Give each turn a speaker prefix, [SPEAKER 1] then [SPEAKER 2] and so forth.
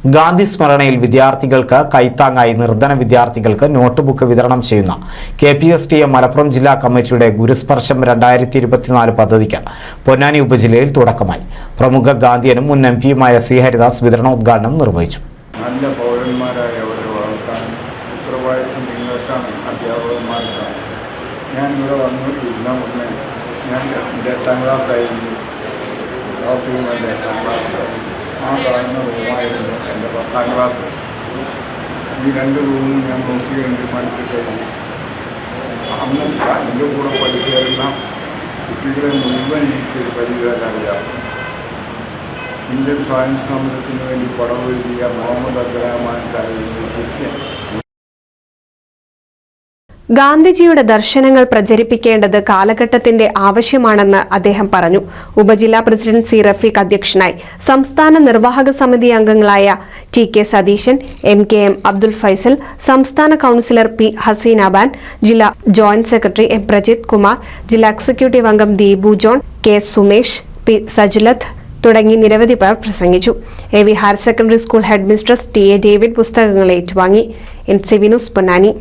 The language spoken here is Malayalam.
[SPEAKER 1] ഗാന്ധി സ്മരണയിൽ വിദ്യാർത്ഥികൾക്ക് കൈത്താങ്ങായി നിർധന വിദ്യാർത്ഥികൾക്ക് നോട്ട്ബുക്ക് വിതരണം ചെയ്യുന്ന KPSTM മലപ്പുറം ജില്ലാ കമ്മിറ്റിയുടെ ഗുരുസ്പർശം 2024 പദ്ധതിക്ക് പൊന്നാനി ഉപജില്ലയിൽ തുടക്കമായി. പ്രമുഖ ഗാന്ധിയനും മുൻ MP-യുമായ C. ഹരിദാസ് വിതരണോദ്ഘാടനം നിർവഹിച്ചു.
[SPEAKER 2] നല്ല പൗരന്മാരായവരെ വളർത്താൻ ഉത്തരവാദിത്വം നിങ്ങൾക്കാണ്, അധ്യാപകന്മാർക്കാണ്. ഞാനിവിടെ വന്നിട്ടില്ല. മുന്നേ ഞാൻ 8ാം ക്ലാസ്സായിരുന്നു. ഡോക്ടറും 8ാം ക്ലാസ്. ആ കാണുന്ന റൂമായിരുന്നു എൻ്റെ 10ാം ക്ലാസ്. ഈ 2 റൂമും ഞാൻ നോക്കി കണ്ട് മനസ്സിലാക്കി. അന്ന് എൻ്റെ കൂടെ പഠിച്ചിരുന്ന കുട്ടികളെ മുഴുവൻ എനിക്കൊരു പരിധിവരെ അറിയാം. ഇന്ത്യൻ സ്വാതന്ത്ര്യ സമരത്തിന് വേണ്ടി പടമെഴുതിയ മുഹമ്മദ് അബ്ദുറഹ്മാൻ സാഹിബിൻ്റെ ശിഷ്യൻ.
[SPEAKER 3] ഗാന്ധിജിയുടെ ദർശനങ്ങൾ പ്രചരിപ്പിക്കേണ്ടത് കാലഘട്ടത്തിന്റെ ആവശ്യമാണെന്ന് അദ്ദേഹം പറഞ്ഞു. ഉപജില്ലാ പ്രസിഡന്റ് C. റഫീഖ് അധ്യക്ഷനായി. സംസ്ഥാന നിർവാഹക സമിതി അംഗങ്ങളായ TK സതീശൻ, MKM അബ്ദുൽ ഫൈസൽ, സംസ്ഥാന കൌൺസിലർ P. ഹസീനാബാൻ, ജില്ലാ joint secretary M. Prajith Kumar, ജില്ലാ എക്സിക്യൂട്ടീവ് അംഗം Deepu John, K. Sumesh, P. സജുലത്ത് തുടങ്ങി നിരവധി പേർ പ്രസംഗിച്ചു. AV higher secondary school head mistress TA David പുസ്തകങ്ങൾ ഏറ്റുവാങ്ങി. NCV news Ponnani.